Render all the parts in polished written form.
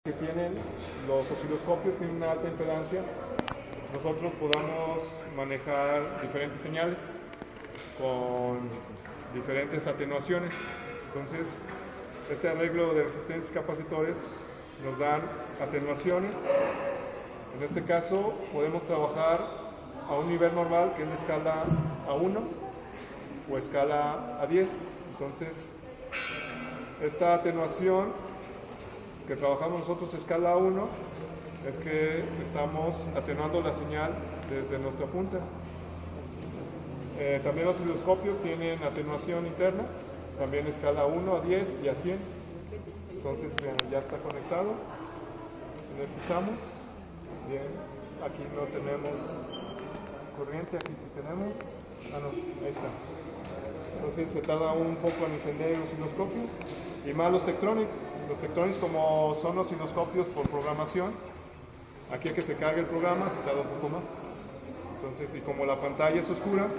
que tienen los osciloscopios tienen una alta impedancia, nosotros podamos manejar diferentes señales con diferentes atenuaciones. Entonces, este arreglo de resistencias y capacitores nos dan atenuaciones. En este caso, podemos trabajar a un nivel normal, que es la escala A1 o escala A10. Entonces, esta atenuación que trabajamos nosotros escala 1 es que estamos atenuando la señal desde nuestra punta. También los osciloscopios tienen atenuación interna, también escala 1 a 10 y a 100. Entonces, bien, ya está conectado. Empezamos. Bien, aquí no tenemos corriente, aquí sí tenemos. Ah, no, ahí está. Entonces se tarda un poco en encender el osciloscopio. Y más los Tektronix. Los Tektronix, como son osciloscopios por programación, aquí que se cargue el programa se tarda un poco más. Entonces, y como la pantalla es oscura,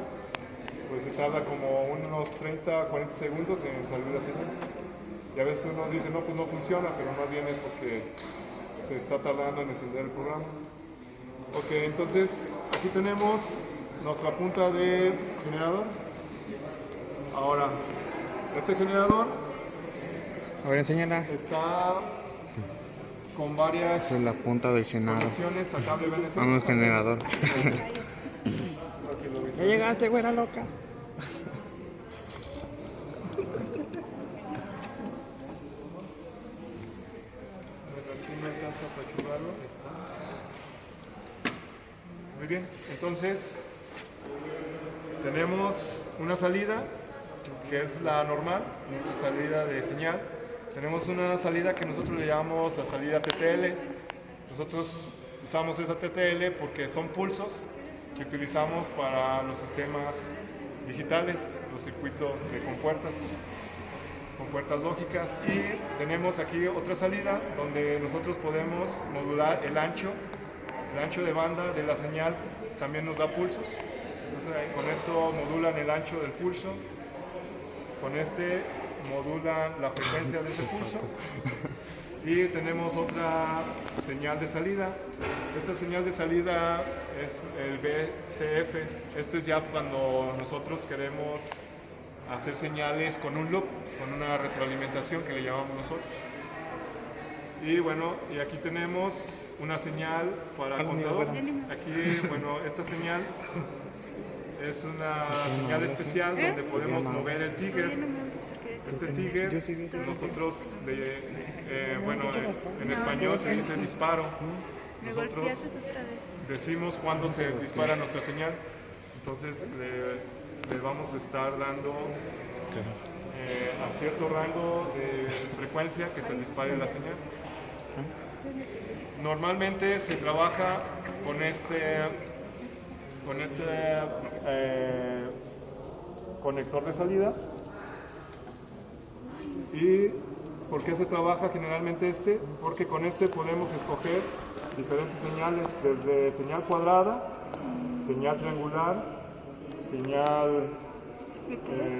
pues se tarda como unos 30, 40 segundos en salir la señal. Y a veces uno dice, no, pues no funciona, pero más bien es porque se está tardando en encender el programa. Ok, entonces aquí tenemos nuestra punta de generador. Ahora, este generador a ver, enséñala. está con varias Esta es la punta del Senado. conexiones a cable BNC. Vamos, generador. Ya llegaste, güera loca. Aquí me alcanza a apachurrarlo. Muy bien, entonces tenemos una salida que es la normal, nuestra salida de señal. Tenemos una salida que nosotros le llamamos la salida TTL. Nosotros usamos esa TTL porque son pulsos que utilizamos para los sistemas digitales, los circuitos de compuertas lógicas. Y tenemos aquí otra salida donde nosotros podemos modular el ancho de banda de la señal, también nos da pulsos. Entonces, con esto modulan el ancho del pulso. Con este modulan la frecuencia de ese pulso. Y tenemos otra señal de salida. Esta señal de salida es el VCF. Este es ya cuando nosotros queremos hacer señales con un loop, con una retroalimentación que le llamamos nosotros. Y bueno, y aquí tenemos una señal para contador. Aquí, bueno, esta señal es una señal especial donde podemos mover el trigger. Este trigger, nosotros, bueno, en español se dice disparo. Nosotros decimos cuándo se dispara nuestra señal. Entonces le vamos a estar dando a cierto rango de frecuencia que se dispare la señal. Normalmente se trabaja con este conector de salida. ¿Y por qué se trabaja generalmente este? Porque con este podemos escoger diferentes señales, desde señal cuadrada, señal triangular, señal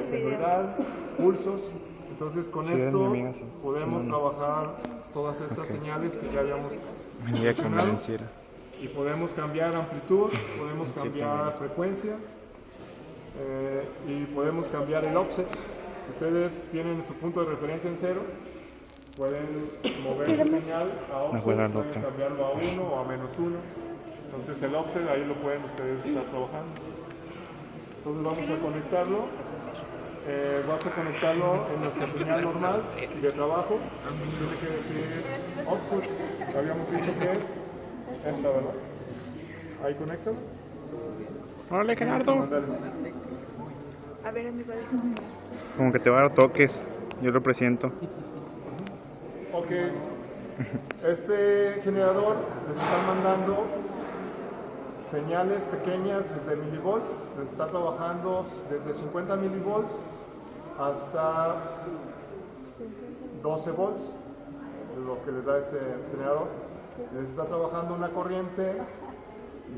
senoidal, pulsos. Entonces con esto podemos trabajar todas estas señales que ya habíamos mencionado. Y podemos cambiar amplitud, podemos cambiar frecuencia y podemos cambiar el offset. Si ustedes tienen su punto de referencia en 0, pueden mover su señal a offset, pueden cambiarlo a 1 o a -1. Entonces el offset ahí lo pueden ustedes estar trabajando. Entonces vamos a conectarlo. Vas a conectarlo en nuestra señal normal de trabajo. Tiene que decir output. Habíamos dicho que es esta, ¿verdad? Ahí conecto. Órale, Gerardo. A ver, mi padre. Como que te va a dar toques. Yo lo presiento. Ok. Este generador les está mandando señales pequeñas desde milivolts. Les está trabajando desde 50 milivolts hasta 12 volts. Es lo que les da este generador. Les está trabajando una corriente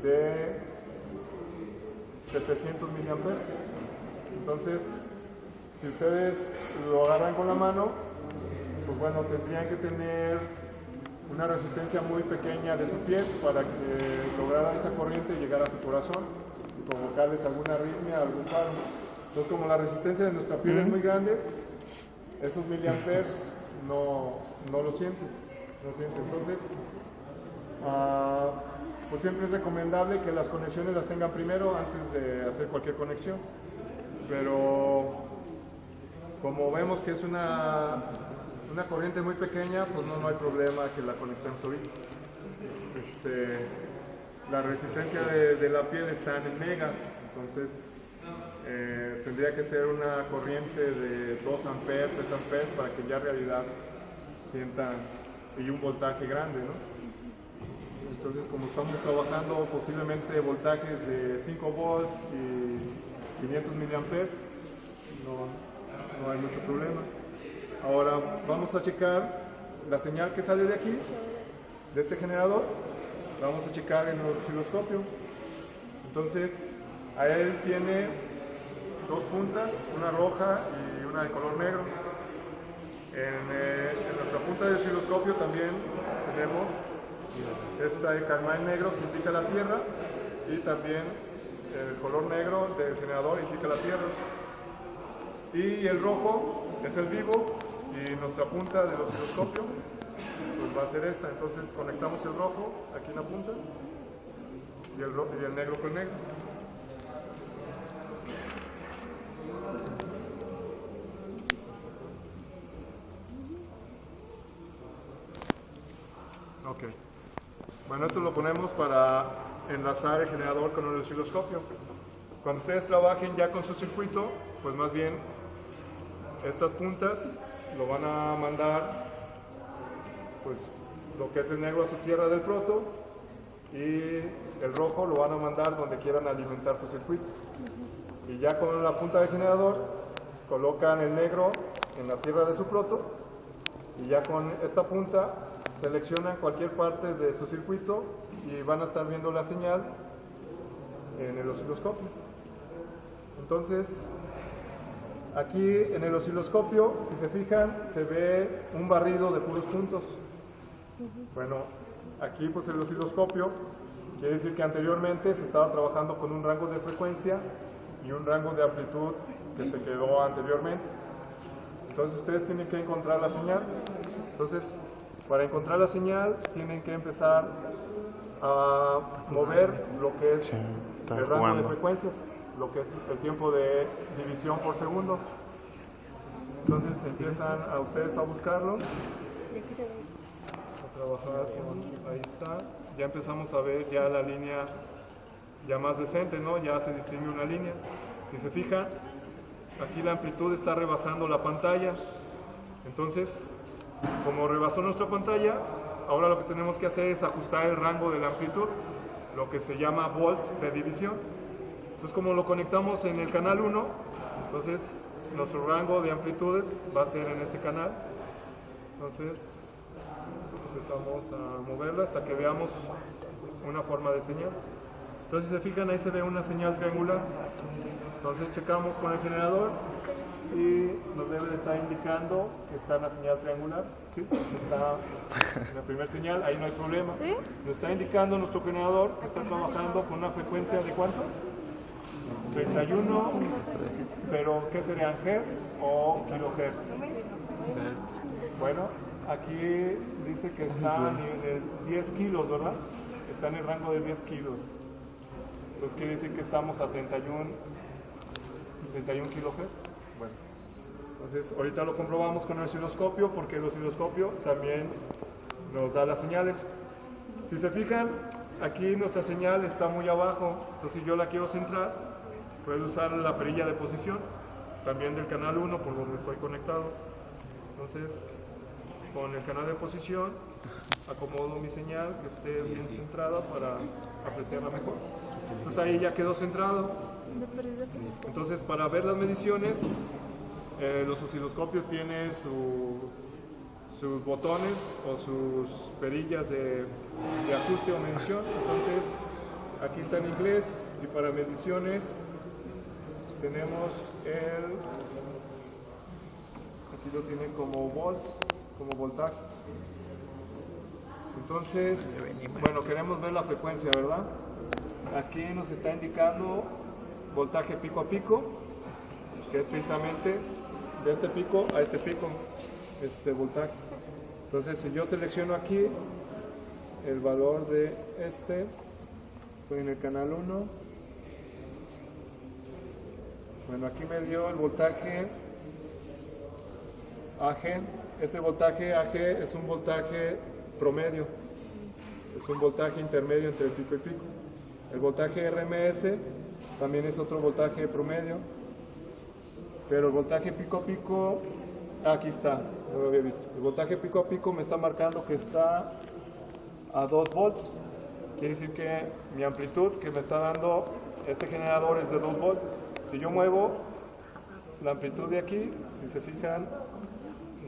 de 700 miliamperes. Entonces, si ustedes lo agarran con la mano, pues bueno, tendrían que tener una resistencia muy pequeña de su piel para que lograra esa corriente llegar a su corazón y provocarles alguna arritmia, algún paro. Entonces, como la resistencia de nuestra piel es muy grande, esos miliamperes no lo sienten. Entonces, pues siempre es recomendable que las conexiones las tengan primero antes de hacer cualquier conexión. Pero como vemos que es una corriente muy pequeña, pues no hay problema que la conectemos ahorita. La resistencia de la piel está en megas, entonces tendría que ser una corriente de 2 amperes, 3 amperes para que ya en realidad sientan y un voltaje grande, ¿no? Entonces, como estamos trabajando posiblemente voltajes de 5 volts y 500 miliamperes, no hay mucho problema. Ahora vamos a checar la señal que sale de aquí, de este generador, la vamos a checar en el osciloscopio. Entonces, a él tiene 2 puntas, una roja y una de color negro. En nuestra punta de osciloscopio también tenemos esta de carmín negro que indica la Tierra y también el color negro del generador indica la Tierra. Y el rojo es el vivo y nuestra punta del osciloscopio pues va a ser esta. Entonces conectamos el rojo aquí en la punta y el negro con el negro. Ok. Bueno, esto lo ponemos para enlazar el generador con el osciloscopio. Cuando ustedes trabajen ya con su circuito, pues más bien estas puntas lo van a mandar, pues lo que es el negro a su tierra del proto y el rojo lo van a mandar donde quieran alimentar su circuito. Y ya con la punta del generador colocan el negro en la tierra de su proto y ya con esta punta seleccionan cualquier parte de su circuito y van a estar viendo la señal en el osciloscopio. Entonces, aquí en el osciloscopio, si se fijan, se ve un barrido de puros puntos. Bueno, aquí pues el osciloscopio quiere decir que anteriormente se estaba trabajando con un rango de frecuencia y un rango de amplitud que se quedó anteriormente. Entonces ustedes tienen que encontrar la señal. Entonces, para encontrar la señal tienen que empezar a mover lo que es el rango de frecuencias, lo que es el tiempo de división por segundo. Entonces empiezan a ustedes a buscarlo, a trabajar con, ahí está, ya empezamos a ver ya la línea ya más decente, ¿no? Ya se distingue una línea. Si se fijan, aquí la amplitud está rebasando la pantalla. Entonces, como rebasó nuestra pantalla, ahora lo que tenemos que hacer es ajustar el rango de la amplitud, lo que se llama volts de división. Entonces, como lo conectamos en el canal 1, entonces nuestro rango de amplitudes va a ser en este canal. Entonces, empezamos a moverla hasta que veamos una forma de señal. Entonces, si se fijan, ahí se ve una señal triangular. Entonces, checamos con el generador y nos debe de estar indicando que está en la señal triangular. ¿Sí? Está en la primera señal, ahí no hay problema. ¿Sí? Nos está indicando nuestro generador que está trabajando con una frecuencia de ¿cuánto? 31, pero ¿qué serían? ¿Hertz o kilohertz? Bueno, aquí dice que está en el 10 kilos, ¿verdad? Está en el rango de 10 kilos. Entonces quiere decir que estamos a 31 kilohertz. Bueno, entonces ahorita lo comprobamos con el osciloscopio porque el osciloscopio también nos da las señales. Si se fijan, aquí nuestra señal está muy abajo, entonces si yo la quiero centrar, puedo usar la perilla de posición, también del canal 1 por donde estoy conectado. Entonces, con el canal de posición, acomodo mi señal que esté bien centrada para apreciarla mejor. Entonces ahí ya quedó centrado. Entonces, para ver las mediciones, los osciloscopios tienen sus botones o sus perillas de ajuste o medición. Entonces, aquí está en inglés y para mediciones tenemos aquí lo tienen como volts, como voltaje. Entonces, bueno, queremos ver la frecuencia, ¿verdad? Aquí nos está indicando voltaje pico a pico, que es precisamente de este pico a este pico, es el voltaje. Entonces, si yo selecciono aquí el valor de este, estoy en el canal 1. Bueno, aquí me dio el voltaje AG. Ese voltaje AG es un voltaje promedio, es un voltaje intermedio entre el pico y pico. El voltaje RMS también es otro voltaje promedio, pero el voltaje pico a pico, aquí está, no lo había visto. El voltaje pico a pico me está marcando que está a 2 volts, quiere decir que mi amplitud que me está dando este generador es de 2 volts. Si yo muevo la amplitud de aquí, si se fijan,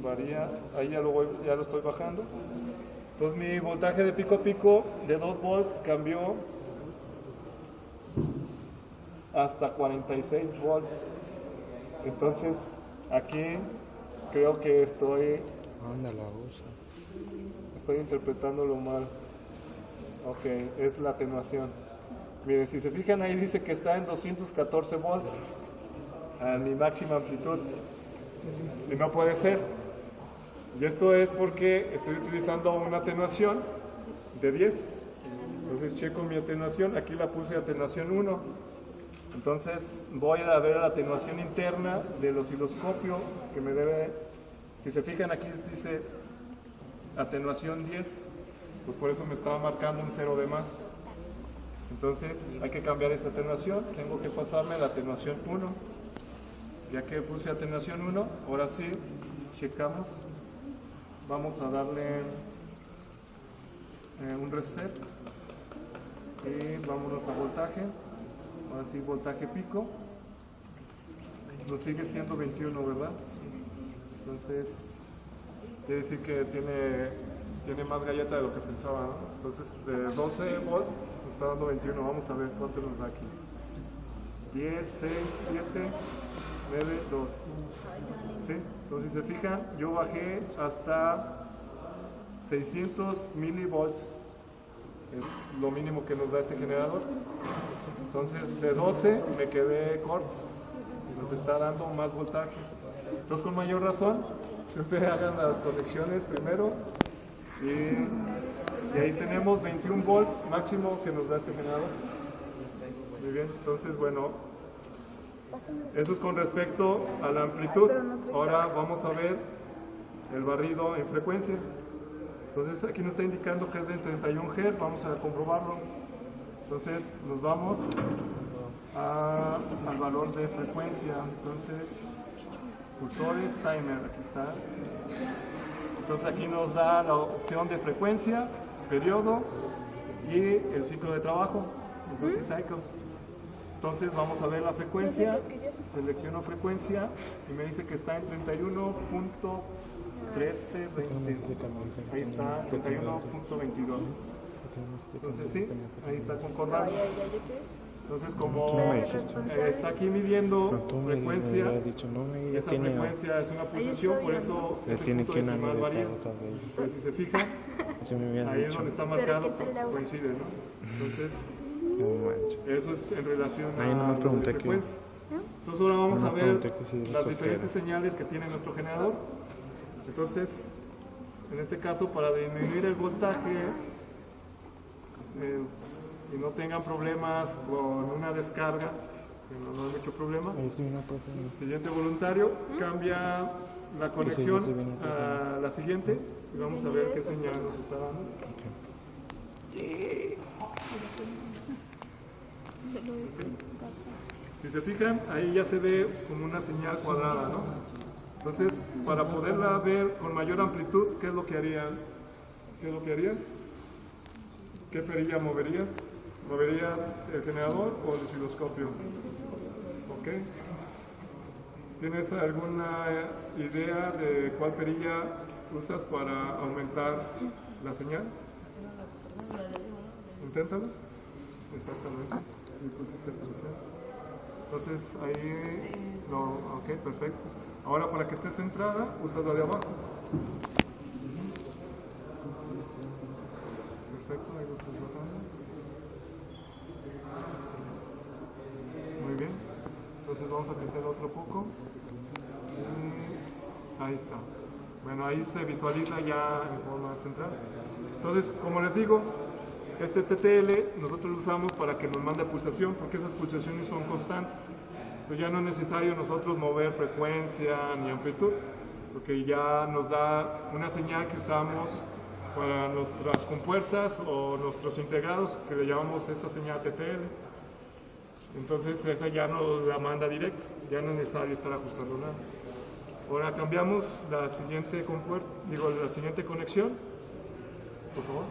varía, ahí ya lo estoy bajando. Entonces mi voltaje de pico a pico de 2 volts cambió hasta 46 volts. Entonces aquí creo que estoy interpretándolo mal. Ok, es la atenuación. Miren, si se fijan ahí dice que está en 214 volts a mi máxima amplitud. Y no puede ser. Y esto es porque estoy utilizando una atenuación de 10. Entonces checo mi atenuación, aquí la puse atenuación 1. Entonces voy a ver la atenuación interna del osciloscopio que me debe, si se fijan aquí dice atenuación 10, pues por eso me estaba marcando un 0 de más. Entonces hay que cambiar esa atenuación, tengo que pasarme a la atenuación 1. Ya que puse atenuación 1, ahora sí, checamos. Vamos a darle un reset y vámonos a voltaje. Ahora sí, voltaje pico. Nos sigue siendo 21, ¿verdad? Entonces, quiere decir que tiene más galleta de lo que pensaba, ¿no? Entonces, de 12 volts nos está dando 21. Vamos a ver cuánto nos da aquí. 10, 6, 7, 9, 2. ¿Sí? Entonces, si se fijan, yo bajé hasta 600 milivolts. Es lo mínimo que nos da este generador. Entonces, de 12 me quedé corto. Nos está dando más voltaje. Entonces, con mayor razón, siempre hagan las conexiones primero. Y ahí tenemos 21 volts máximo que nos da este generador. Muy bien, entonces, bueno, eso es con respecto a la amplitud. Ahora vamos a ver el barrido en frecuencia. Entonces aquí nos está indicando que es de 31 Hz, vamos a comprobarlo. Entonces nos vamos al valor de frecuencia. Entonces, cultores, timer, aquí está. Entonces aquí nos da la opción de frecuencia, periodo y el ciclo de trabajo, el duty cycle. Entonces vamos a ver la frecuencia, selecciono frecuencia y me dice que está en 31.1320. Ahí está, 31.22. Entonces sí, ahí está concordando. Entonces como está aquí midiendo frecuencia, esa frecuencia es una pulsación, por eso ese punto decimal varía. Entonces si se fijan, ahí es donde está marcado, coincide, ¿no? Entonces eso es en relación a la frecuencia. Entonces ahora vamos a ver las diferentes señales que tiene nuestro generador. Entonces, en este caso, para disminuir el voltaje y no tengan problemas con una descarga, que no hay mucho problema, siguiente voluntario, cambia la conexión a la siguiente y vamos a ver qué señal nos está dando. Si se fijan, ahí ya se ve como una señal cuadrada, ¿no? Entonces, para poderla ver con mayor amplitud, ¿qué es lo que harían? ¿Qué es lo que harías? ¿Qué perilla moverías? ¿Moverías el generador o el osciloscopio? ¿Ok? ¿Tienes alguna idea de cuál perilla usas para aumentar la señal? Inténtalo. Exactamente. Si pusiste atención. Entonces ahí, no, ok, perfecto. Ahora para que esté centrada, usas la de abajo. ahí lo estás bajando. Muy bien. Entonces vamos a crecer otro poco. Y ahí está. Bueno, ahí se visualiza ya en forma central. Entonces, como les digo, este PTL nosotros lo usamos para que nos mande pulsación, porque esas pulsaciones son constantes. Entonces ya no es necesario nosotros mover frecuencia ni amplitud, porque ya nos da una señal que usamos para nuestras compuertas o nuestros integrados, que le llamamos esa señal TTL. Entonces esa ya nos la manda directo, ya no es necesario estar ajustando nada. Ahora cambiamos la siguiente la siguiente conexión, por favor.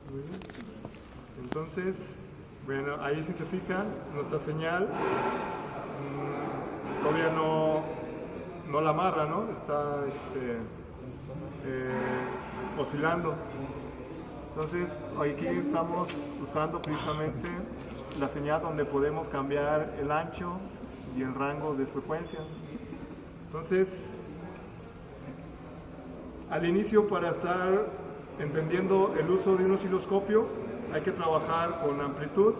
Muy bien. Entonces, bueno, ahí si se fijan, nuestra señal todavía no la amarra, ¿no? Está oscilando. Entonces, aquí estamos usando precisamente la señal donde podemos cambiar el ancho y el rango de frecuencia. Entonces, al inicio, para estar entendiendo el uso de un osciloscopio, hay que trabajar con amplitud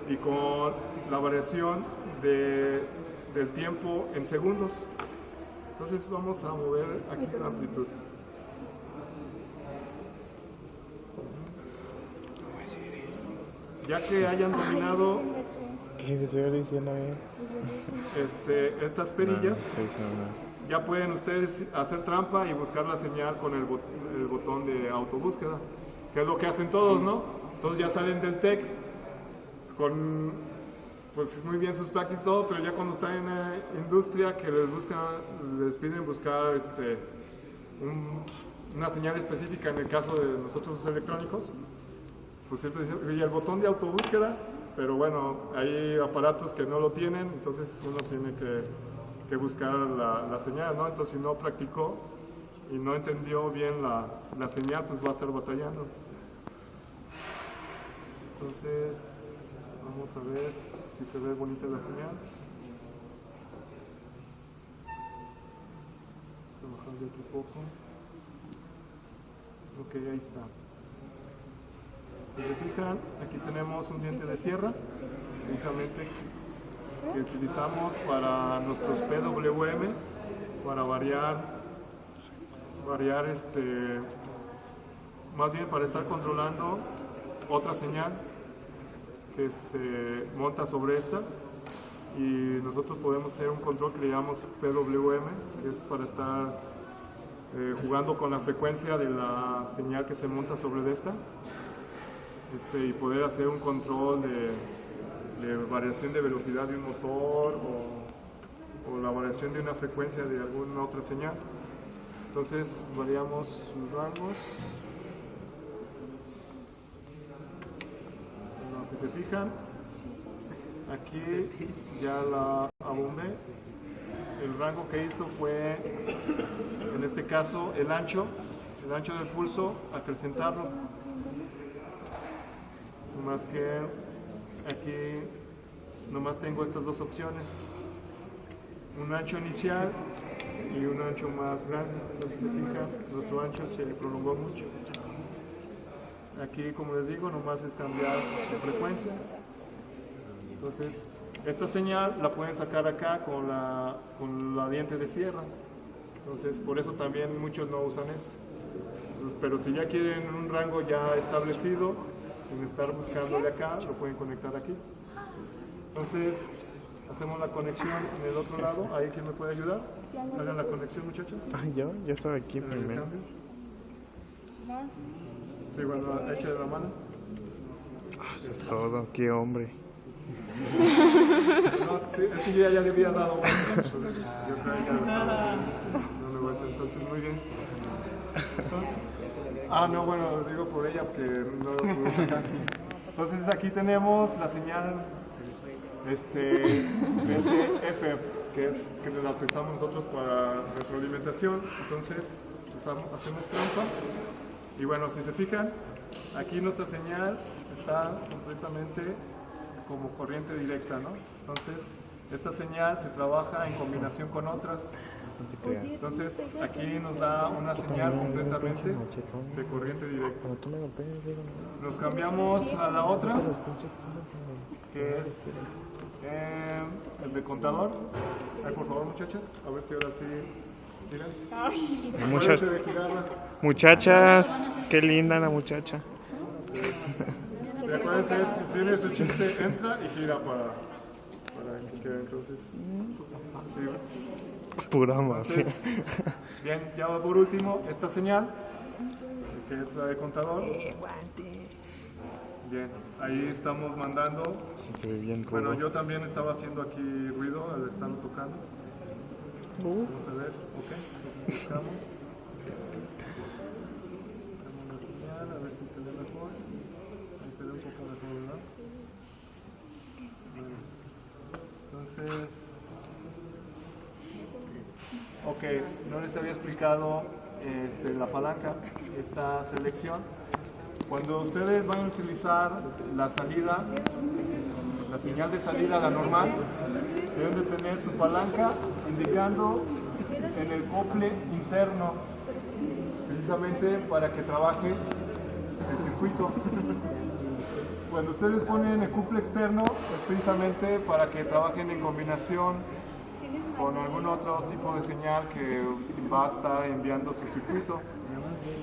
y con la variación del tiempo en segundos. Entonces vamos a mover aquí la amplitud. Ya que hayan dominado estas perillas, ya pueden ustedes hacer trampa y buscar la señal con el botón de autobúsqueda, que es lo que hacen todos, ¿no? Todos ya salen del TEC con, pues muy bien sus prácticas y todo, pero ya cuando están en la industria que les piden buscar una señal específica, en el caso de nosotros los electrónicos, pues siempre dicen, y el botón de autobúsqueda, pero bueno, hay aparatos que no lo tienen, entonces uno tiene que buscar la señal, ¿no? Entonces si no practicó y no entendió bien la señal, pues va a estar batallando. Entonces, vamos a ver si se ve bonita la señal. Voy a bajar de aquí un poco. Ok, ahí está. Si se fijan, aquí tenemos un diente de sierra, precisamente que utilizamos para nuestros PWM, para variar más bien para estar controlando otra señal que se monta sobre esta, y nosotros podemos hacer un control que le llamamos PWM, que es para estar jugando con la frecuencia de la señal que se monta sobre esta, y poder hacer un control de variación de velocidad de un motor o la variación de una frecuencia de alguna otra señal. Entonces variamos sus rangos. Bueno, si se fijan, aquí ya la abombé. El rango que hizo fue, en este caso, el ancho del pulso, acrecentarlo. Más que aquí nomás tengo estas dos opciones, un ancho inicial y un ancho más grande. Entonces se fija, nuestro ancho se prolongó mucho. Aquí, como les digo, nomás es cambiar su frecuencia. Entonces esta señal la pueden sacar acá con la diente de sierra. Entonces por eso también muchos no usan esto. Entonces, pero si ya quieren un rango ya establecido, sin estar buscándole acá, lo pueden conectar aquí. Entonces hacemos la conexión en el otro lado. ¿Ahí quién me puede ayudar? Hagan la conexión, muchachos. Yo estaba aquí primero. Sí, bueno, échale la mano. Eso es todo, qué hombre. No, es que yo ya le había dado vuelta, entonces yo creo que ya lo estaba dando vuelta. Entonces, muy bien. Entonces, no, bueno, lo digo por ella porque no lo pude sacar. Entonces aquí tenemos la señal SF, que la utilizamos nosotros para retroalimentación. Entonces hacemos trampa y bueno, si se fijan, aquí nuestra señal está completamente como corriente directa, ¿no? Entonces Esta señal se trabaja en combinación con otras. Entonces aquí nos da una señal completamente de corriente directa. Nos cambiamos a la otra, que es el de contador. Ahí, por favor, muchachas, a ver si ahora sí giran. Acuérdense de girarla. Muchachas, qué linda la muchacha. Sí, acuérdense, tiene su chiste, entra y gira para que quede. Entonces, sí. Pura mafia. Entonces, bien, ya por último, esta señal, que es la de contador. Bien, ahí estamos mandando. Se ve bien rudo. Bueno, yo también estaba haciendo aquí ruido al estarlo tocando. Vamos a ver, ok, entonces buscamos. Buscamos la señal, a ver si se ve mejor. Ahí se ve un poco mejor, ¿verdad? Bueno, entonces... Ok, no les había explicado la palanca, esta selección. Cuando ustedes van a utilizar la salida, la señal de salida, la normal, deben de tener su palanca indicando en el acople interno, precisamente para que trabaje el circuito. Cuando ustedes ponen el acople externo, es precisamente para que trabajen en combinación con algún otro tipo de señal que va a estar enviando su circuito.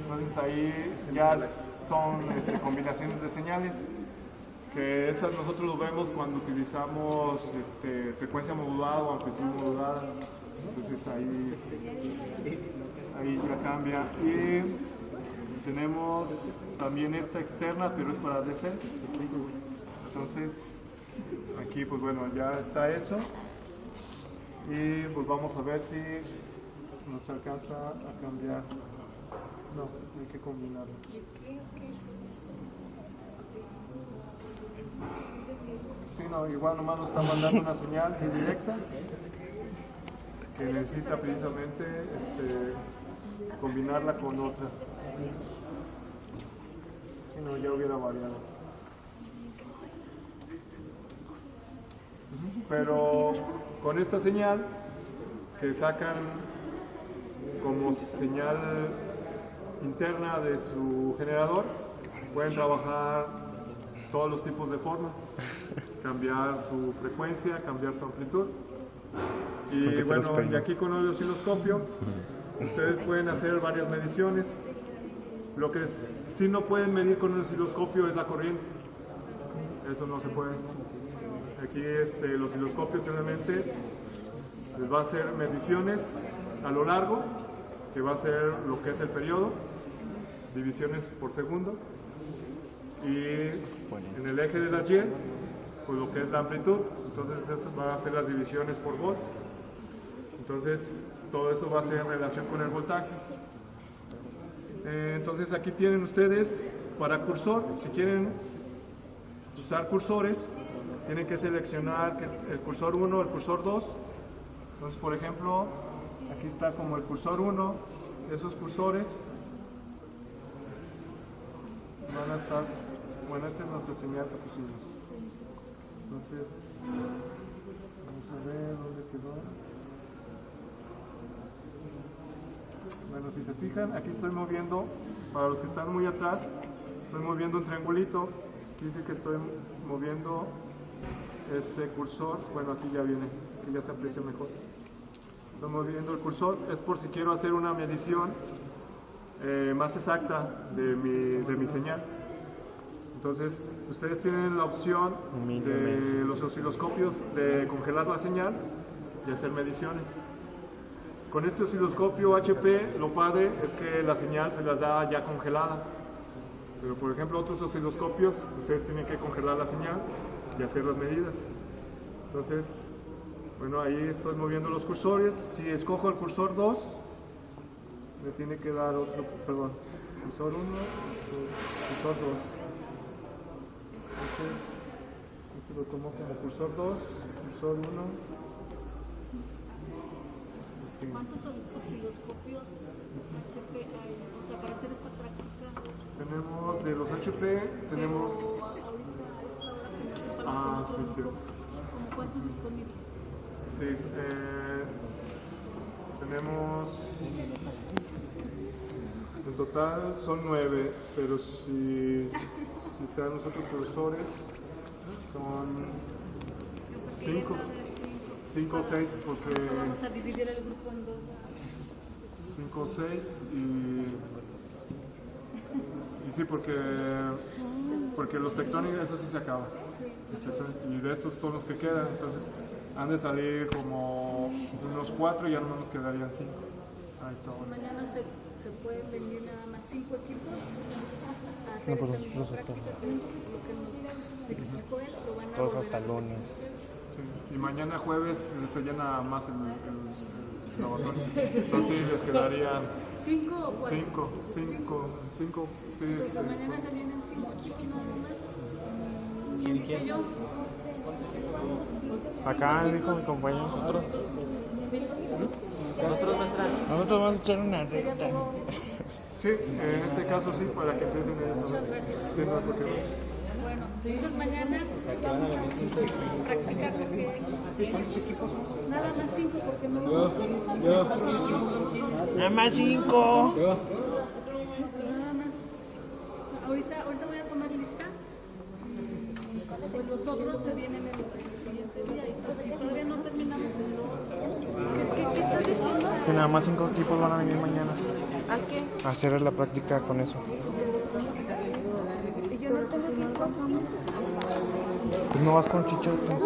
Entonces ahí ya son combinaciones de señales, que esas nosotros lo vemos cuando utilizamos frecuencia modulada o amplitud modulada. Entonces ahí ya cambia. Y tenemos también esta externa, pero es para DC. Entonces aquí pues bueno, ya está eso. Y pues vamos a ver si nos alcanza a cambiar. No, hay que combinarlo. Sí, no, igual nomás nos está mandando una señal indirecta que necesita precisamente combinarla con otra. Si no, ya hubiera variado. Pero con esta señal que sacan como señal interna de su generador, pueden trabajar todos los tipos de forma, cambiar su frecuencia, cambiar su amplitud. Y bueno, y aquí con el osciloscopio ustedes pueden hacer varias mediciones. Lo que sí no pueden medir con el osciloscopio es la corriente, eso no se puede. Aquí el osciloscopio simplemente les va a hacer mediciones a lo largo, que va a ser lo que es el periodo, divisiones por segundo, y en el eje de las Y, pues lo que es la amplitud, entonces va a ser las divisiones por volt. Entonces todo eso va a ser en relación con el voltaje. Entonces aquí tienen ustedes para cursor, si quieren usar cursores, tienen que seleccionar el cursor 1 o el cursor 2. Entonces, por ejemplo, aquí está como el cursor 1, esos cursores van a estar, bueno, esta es nuestra señal que pusimos. Entonces, vamos a ver dónde quedó. Bueno, si se fijan, aquí estoy moviendo, para los que están muy atrás, estoy moviendo un triangulito, aquí dice que estoy moviendo ese cursor, bueno, aquí ya viene, aquí ya se aprecia mejor. Estoy moviendo el cursor, es por si quiero hacer una medición más exacta de mi señal. Entonces, ustedes tienen la opción de los osciloscopios de congelar la señal y hacer mediciones. Con este osciloscopio HP, lo padre es que la señal se las da ya congelada. Pero, por ejemplo, otros osciloscopios, ustedes tienen que congelar la señal y hacer las medidas. Entonces, bueno, ahí estoy moviendo los cursores. Si escojo el cursor 2, me tiene que dar otro, perdón, cursor 1, cursor 2. Entonces, este lo tomo como cursor 2, cursor 1. ¿Cuántos osciloscopios HP hay? O sea, para hacer esta práctica. Tenemos de los HP, tenemos... Pero ahorita a esta hora que nos Ah, sí, es cierto. ¿Cómo cuántos disponibles? Sí, tenemos, en total son 9, pero si están los otros profesores, son 5 o 6, porque Vamos a dividir el grupo en dos. 5 o 6 y sí, porque los Tectonic, eso sí se acaba. Y de estos son los que quedan, entonces han de salir como unos 4 y ya no nos quedarían 5. Ahí está. Mañana se pueden venir nada más 5 equipos a hacer esta misma práctica, lo que nos explicó él, lo van a Todos volver hasta a lunes. Sí. Y mañana jueves se llena más el lavatorio. Entonces sí, les quedarían 5 o 4. 5, sí. Entonces mañana se vienen 5 chicos nada más. ¿Quién dice yo? Acá dijo mi compañero. Nosotros vamos a echar una recta. Sí, en este caso sí, para que empiecen ellos a ver. Sí, no, porque Bueno, entonces mañana vamos a practicar lo que... ¿Cuántos equipos son? Nada más 5 porque no vamos Nada más 5. Nada más. Ahorita voy a tomar lista. Pues los otros se vienen el siguiente día. Y si todavía no terminamos el ¿Qué estás diciendo? Que nada más 5 equipos van a venir mañana ¿A qué? a hacer la práctica con eso. Y yo no tengo que ir con Pues no vas con chichotas.